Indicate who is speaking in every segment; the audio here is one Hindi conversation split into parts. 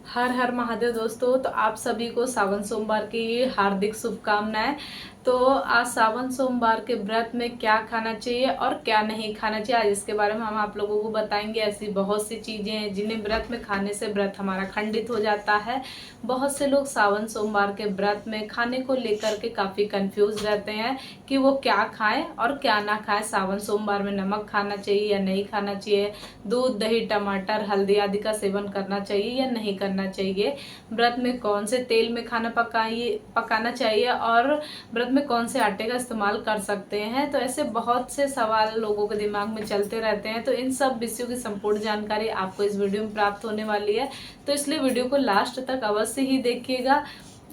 Speaker 1: हर हर महादेव दोस्तों। तो आप सभी को सावन सोमवार की हार्दिक शुभकामनाएं। तो आज सावन सोमवार के व्रत में क्या खाना चाहिए और क्या नहीं खाना चाहिए, आज इसके बारे में हम आप लोगों को बताएंगे। ऐसी बहुत सी चीजें हैं जिन्हें व्रत में खाने से व्रत हमारा खंडित हो जाता है। बहुत से लोग सावन सोमवार के व्रत में खाने को लेकर के काफी कंफ्यूज रहते हैं कि वो क्या खाएं और क्या ना खाएं। सावन सोमवार में नमक खाना चाहिए या नहीं खाना चाहिए, दूध दही टमाटर हल्दी आदि का सेवन करना चाहिए या नहीं करना चाहिए, व्रत में कौन से तेल में खाना पकाना चाहिए और व्रत में कौन से आटे का इस्तेमाल कर सकते हैं। तो ऐसे बहुत से सवाल लोगों के दिमाग में चलते रहते हैं। तो इन सब विषयों की संपूर्ण जानकारी आपको इस वीडियो में प्राप्त होने वाली है। तो इसलिए वीडियो को लास्ट तक अवश्य ही देखिएगा।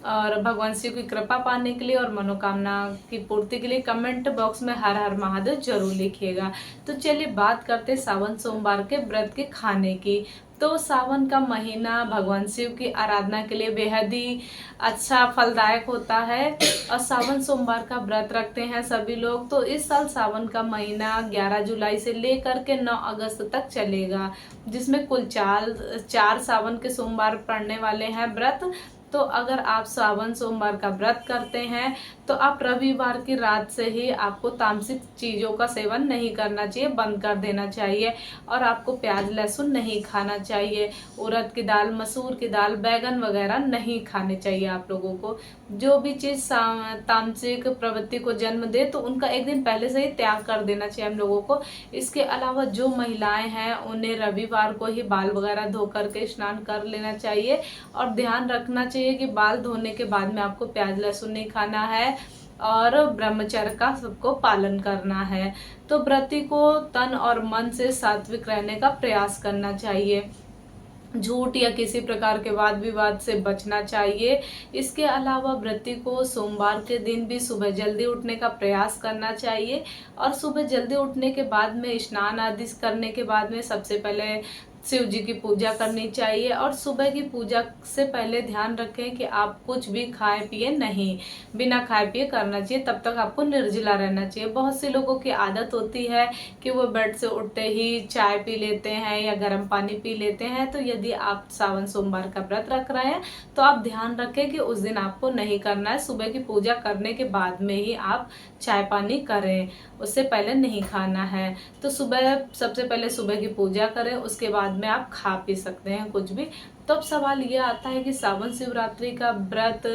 Speaker 1: और भगवान शिव की कृपा पाने के लिए और मनोकामना की पूर्ति के लिए कमेंट बॉक्स में हर हर महादेव जरूर लिखिएगा। तो चलिए बात करते हैं सावन सोमवार के व्रत के खाने की। तो सावन का महीना भगवान शिव की आराधना के लिए बेहद ही अच्छा फलदायक होता है और सावन सोमवार का व्रत रखते हैं सभी लोग। तो इस साल सावन का महीना 11 जुलाई से लेकर के 9 अगस्त तक चलेगा, जिसमें कुल चार सावन के सोमवार पड़ने वाले हैं व्रत। तो अगर आप सावन सोमवार का व्रत करते हैं तो आप रविवार की रात से ही आपको तामसिक चीजों का सेवन नहीं करना चाहिए, बंद कर देना चाहिए। और आपको प्याज लहसुन नहीं खाना चाहिए, उड़द की दाल मसूर की दाल बैगन वगैरह नहीं खाने चाहिए आप लोगों को। जो भी चीज तामसिक प्रवृत्ति को जन्म दे तो उनका एक दिन पहले से ही त्याग कर देना चाहिए हम लोगों को। इसके अलावा जो महिलाएं हैं उन्हें रविवार को ही बाल वगैरह धो करके स्नान कर लेना चाहिए। और ध्यान रखना चाहिए कि बाल धोने के बाद में आपको प्याज लहसुन नहीं खाना है और ब्रह्मचर्य का सबको पालन करना है। तो व्रती को तन और मन से सात्विक रहने का प्रयास करना चाहिए, झूठ या किसी प्रकार के वाद विवाद से बचना चाहिए। इसके अलावा व्रती को सोमवार के दिन भी सुबह जल्दी उठने का प्रयास करना चाहिए। और सुबह जल्दी उठने के बाद में स्नान आदि करने के बाद में सबसे पहले शिव जी की पूजा करनी चाहिए। और सुबह की पूजा से पहले ध्यान रखें कि आप कुछ भी खाए पिए नहीं, बिना खाए पिए करना चाहिए। तब तक आपको निर्जला रहना चाहिए। बहुत से लोगों की आदत होती है कि वो बेड से उठते ही चाय पी लेते हैं या गर्म पानी पी लेते हैं। तो यदि आप सावन सोमवार का व्रत रख रहे हैं तो आप ध्यान रखें कि उस दिन आपको नहीं करना है। सुबह की पूजा करने के बाद में ही आप चाय पानी करें, उससे पहले नहीं खाना है। तो सुबह सबसे पहले सुबह की पूजा करें, उसके बाद में आप खा पी सकते हैं कुछ भी। तो अब सवाल ये आता है कि सावन शिवरात्रि का व्रत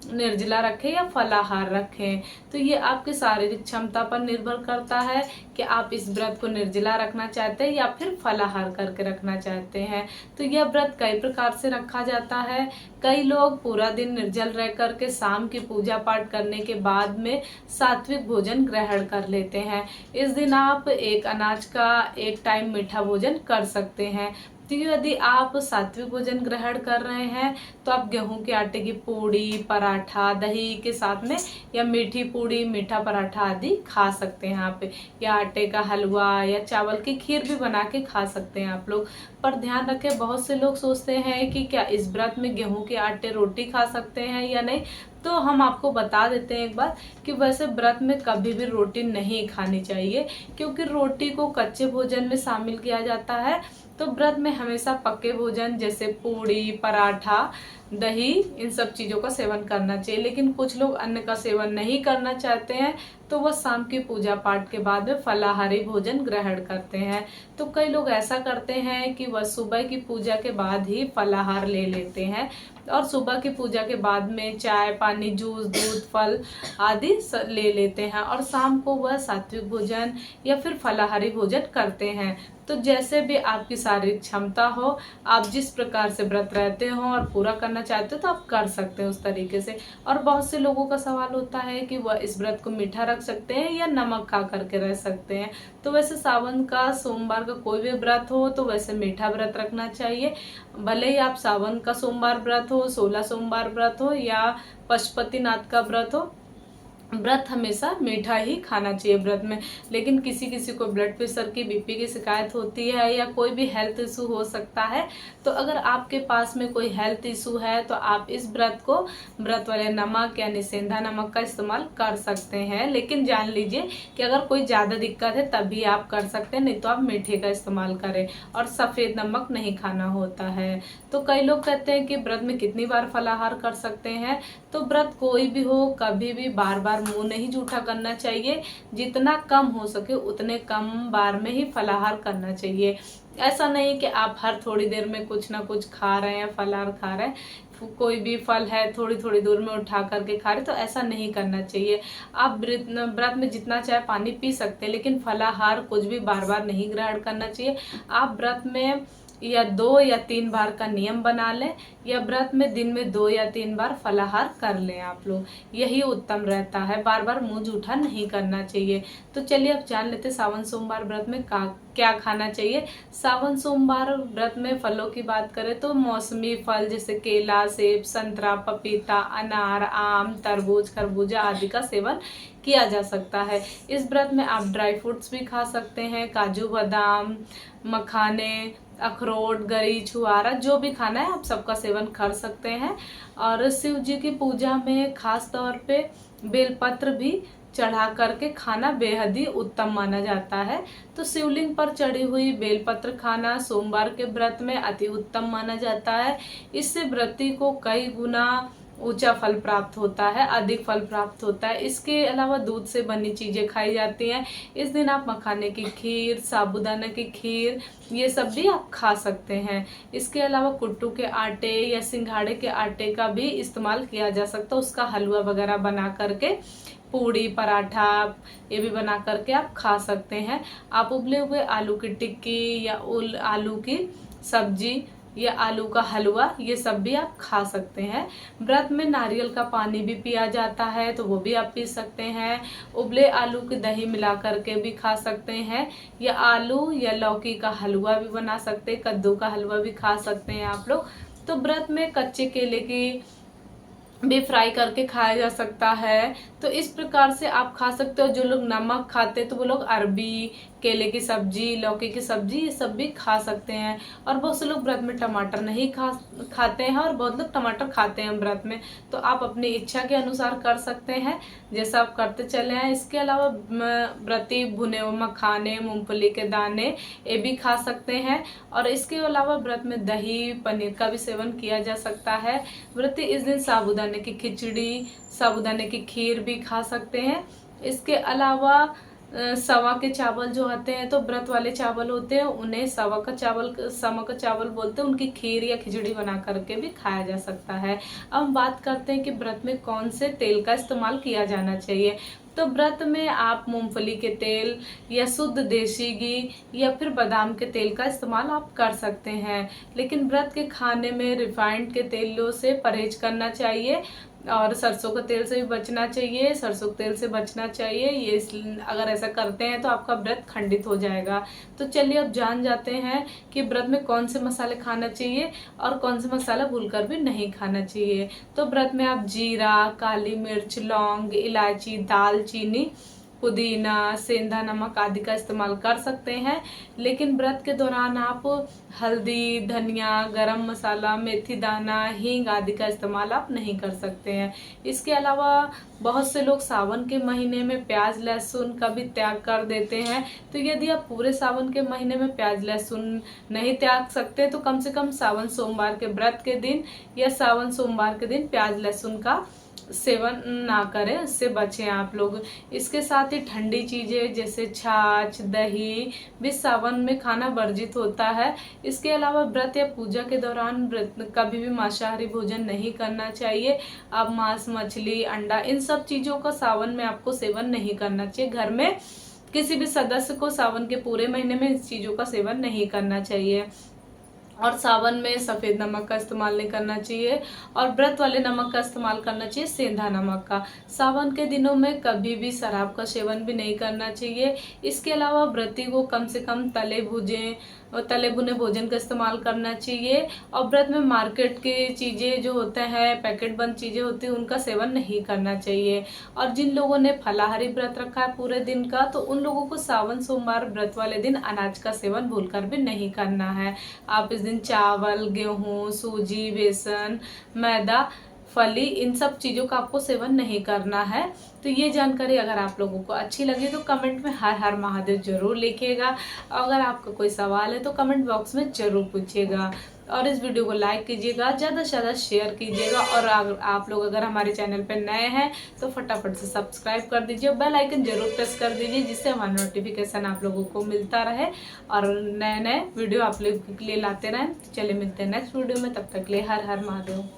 Speaker 1: निर्जला रखें या फलाहार रखें। तो ये आपकी शारीरिक क्षमता पर निर्भर करता है कि आप इस व्रत को निर्जला रखना चाहते हैं या फिर फलाहार करके रखना चाहते हैं। तो यह व्रत कई प्रकार से रखा जाता है। कई लोग पूरा दिन निर्जल रह करके शाम की पूजा पाठ करने के बाद में सात्विक भोजन ग्रहण कर लेते हैं। इस दिन आप एक अनाज का एक टाइम मीठा भोजन कर सकते हैं। तो यदि आप सात्विक भोजन ग्रहण कर रहे हैं तो आप गेहूं के आटे की पूड़ी पराठा दही के साथ में या मीठी पूड़ी मीठा पराठा आदि खा सकते हैं आप, या आटे का हलवा या चावल की खीर भी बना के खा सकते हैं आप लोग। पर ध्यान रखें, बहुत से लोग सोचते हैं कि क्या इस व्रत में गेहूं के आटे रोटी खा सकते हैं या नहीं। तो हम आपको बता देते हैं एक बात कि वैसे व्रत में कभी भी रोटी नहीं खानी चाहिए, क्योंकि रोटी को कच्चे भोजन में शामिल किया जाता है। तो व्रत में हमेशा पके भोजन जैसे पूड़ी पराठा दही इन सब चीजों का सेवन करना चाहिए। लेकिन कुछ लोग अन्न का सेवन नहीं करना चाहते हैं तो वह शाम की पूजा पाठ के बाद में फलाहारी भोजन ग्रहण करते हैं। तो कई लोग ऐसा करते हैं कि वह सुबह की पूजा के बाद ही फलाहार ले लेते हैं और सुबह की पूजा के बाद में चाय पानी जूस दूध फल आदि ले लेते हैं और शाम को वह सात्विक भोजन या फिर फलाहारी भोजन करते हैं। तो जैसे भी आपकी शारीरिक क्षमता हो, आप जिस प्रकार से व्रत रहते हो और पूरा करना चाहते हो तो आप कर सकते हो उस तरीके से। और बहुत से लोगों का सवाल होता है कि वह इस व्रत को मीठा रख सकते हैं या नमक खा करके रह सकते हैं। तो वैसे सावन का सोमवार का कोई भी व्रत हो तो वैसे मीठा व्रत रखना चाहिए। भले ही आप सावन का सोमवार व्रत हो 16 सोमवार व्रत हो या पशुपतिनाथ का व्रत हो, व्रत हमेशा मीठा ही खाना चाहिए व्रत में। लेकिन किसी किसी को ब्लड प्रेशर की, बीपी की शिकायत होती है या कोई भी हेल्थ इशू हो सकता है। तो अगर आपके पास में कोई हेल्थ इशू है तो आप इस व्रत को, व्रत वाले नमक यानी सेंधा नमक का इस्तेमाल कर सकते हैं। लेकिन जान लीजिए कि अगर कोई ज़्यादा दिक्कत है तभी आप कर सकते हैं, नहीं तो आप मीठे का इस्तेमाल करें। और सफ़ेद नमक नहीं खाना होता है। तो कई लोग कहते हैं कि व्रत में कितनी बार फलाहार कर सकते हैं। तो व्रत कोई भी हो, कभी भी बार बार मुंह नहीं जूठा करना चाहिए। जितना कम हो सके उतने कम बार में ही फलाहार करना चाहिए। ऐसा नहीं कि आप हर थोड़ी देर में कुछ ना कुछ खा रहे हैं, फलाहार खा रहे हैं। कोई भी फल है थोड़ी थोड़ी दूर में उठा करके खा रहे, तो ऐसा नहीं करना चाहिए। आप व्रत में जितना चाहे पानी पी सकते हैं, लेकिन फलाहार कुछ भी बार बार नहीं ग्रहण करना चाहिए। आप व्रत में या 2 या 3 बार का नियम बना लें, या व्रत में दिन में 2 या 3 बार फलाहार कर लें आप लोग, यही उत्तम रहता है। बार बार मुंह जूठा नहीं करना चाहिए। तो चलिए अब जान लेते सावन सोमवार व्रत में क्या खाना चाहिए। सावन सोमवार व्रत में फलों की बात करें तो मौसमी फल जैसे केला, सेब, संतरा, पपीता, अनार, आम, तरबूज, खरबूजा आदि का सेवन किया जा सकता है। इस व्रत में आप ड्राई फ्रूट्स भी खा सकते हैं, काजू, बादाम, मखाने, अखरोट, गरी, छुआरा, जो भी खाना है आप सबका सेवन कर सकते हैं। और शिव जी की पूजा में खास तौर पे बेलपत्र भी चढ़ा करके खाना बेहद ही उत्तम माना जाता है। तो शिवलिंग पर चढ़ी हुई बेलपत्र खाना सोमवार के व्रत में अति उत्तम माना जाता है। इससे व्रती को कई गुना ऊंचा फल प्राप्त होता है, अधिक फल प्राप्त होता है। इसके अलावा दूध से बनी चीजें खाई जाती हैं। इस दिन आप मखाने की खीर, साबूदाना की खीर, ये सब भी आप खा सकते हैं। इसके अलावा कुट्टू के आटे या सिंघाड़े के आटे का भी इस्तेमाल किया जा सकता है। उसका हलवा वगैरह बना करके, पूड़ी, पराठा ये भी बना करके आप खा सकते हैं। आप उबले हुए आलू की टिक्की या आलू की सब्जी या आलू का हलवा, ये सब भी आप खा सकते हैं। व्रत में नारियल का पानी भी पिया जाता है, तो वो भी आप पी सकते हैं। उबले आलू की दही मिला करके भी खा सकते हैं, या आलू या लौकी का हलवा भी बना सकते हैं, कद्दू का हलवा भी खा सकते हैं आप लोग। तो व्रत में कच्चे केले की भी फ्राई करके खाया जा सकता है। तो इस प्रकार से आप खा सकते हो। जो लोग नमक खाते हैं तो वो लोग अरबी, केले की सब्जी, लौकी की सब्जी, ये सब भी खा सकते हैं। और बहुत से लोग व्रत में टमाटर नहीं खाते हैं, और बहुत लोग टमाटर खाते हैं व्रत में। तो आप अपनी इच्छा के अनुसार कर सकते हैं, जैसा आप करते चले हैं। इसके अलावा व्रती भुने हुए मखाने, मूंगफली के दाने, ये भी खा सकते हैं। और इसके अलावा व्रत में दही, पनीर का भी सेवन किया जा सकता है। व्रती इस दिन साबूदाने की खिचड़ी, साबूदाने की खीर भी खा सकते हैं। इसके अलावा सवा के चावल जो आते हैं, तो व्रत वाले चावल होते हैं, उन्हें सवा का चावल बोलते हैं। उनकी खीर या खिचड़ी बना करके भी खाया जा सकता है। अब हम बात करते हैं कि व्रत में कौन से तेल का इस्तेमाल किया जाना चाहिए। तो व्रत में आप मूंगफली के तेल या शुद्ध देसी घी या फिर बादाम के तेल का इस्तेमाल आप कर सकते हैं। लेकिन व्रत के खाने में रिफाइंड के तेलों से परहेज करना चाहिए, और सरसों के तेल से भी बचना चाहिए, सरसों के तेल से बचना चाहिए। ये अगर ऐसा करते हैं तो आपका व्रत खंडित हो जाएगा। तो चलिए अब जान जाते हैं कि व्रत में कौन से मसाले खाना चाहिए और कौन से मसाला भूलकर भी नहीं खाना चाहिए। तो व्रत में आप जीरा, काली मिर्च, लौंग, इलायची, दालचीनी, पुदीना, सेंधा नमक आदि का इस्तेमाल कर सकते हैं। लेकिन व्रत के दौरान आप हल्दी, धनिया, गरम मसाला, मेथी दाना, हींग आदि का इस्तेमाल आप नहीं कर सकते हैं। इसके अलावा बहुत से लोग सावन के महीने में प्याज लहसुन का भी त्याग कर देते हैं। तो यदि आप पूरे सावन के महीने में प्याज लहसुन नहीं त्याग सकते, तो कम से कम सावन सोमवार के व्रत के दिन या सावन सोमवार के दिन प्याज लहसुन का सेवन ना करें, इससे बचें आप लोग। इसके साथ ही ठंडी चीजें जैसे छाछ, दही भी सावन में खाना वर्जित होता है। इसके अलावा व्रत या पूजा के दौरान कभी भी मांसाहारी भोजन नहीं करना चाहिए। अब मांस, मछली, अंडा, इन सब चीजों का सावन में आपको सेवन नहीं करना चाहिए। घर में किसी भी सदस्य को सावन के पूरे महीने में इस चीजों का सेवन नहीं करना चाहिए। और सावन में सफ़ेद नमक का इस्तेमाल नहीं करना चाहिए, और व्रत वाले नमक का इस्तेमाल करना चाहिए, सेंधा नमक का। सावन के दिनों में कभी भी शराब का सेवन भी नहीं करना चाहिए। इसके अलावा व्रती को कम से कम तले भुजे तले भुने भोजन का इस्तेमाल करना चाहिए। और व्रत में मार्केट की चीज़ें जो होते हैं, पैकेट बंद चीज़ें होती हैं, उनका सेवन नहीं करना चाहिए। और जिन लोगों ने फलाहारी व्रत रखा है पूरे दिन का, तो उन लोगों को सावन सोमवार व्रत वाले दिन अनाज का सेवन भूलकर भी नहीं करना है। आप इस दिन चावल, गेहूं, सूजी, बेसन, मैदा, फली, इन सब चीज़ों का आपको सेवन नहीं करना है। तो ये जानकारी अगर आप लोगों को अच्छी लगी तो कमेंट में हर हर महादेव जरूर लिखिएगा। अगर आपका कोई सवाल है तो कमेंट बॉक्स में जरूर पूछिएगा। और इस वीडियो को लाइक कीजिएगा, ज़्यादा से ज़्यादा शेयर कीजिएगा। और अगर आप लोग हमारे चैनल पर नए हैं तो फटाफट से सब्सक्राइब कर दीजिए, बेल आइकन जरूर प्रेस कर दीजिए, जिससे हमारा नोटिफिकेशन आप लोगों को मिलता रहे और नए नए वीडियो आप लोगों के लिए लाते रहें। चलिए मिलते हैं नेक्स्ट वीडियो में, तब तक के लिए हर हर महादेव।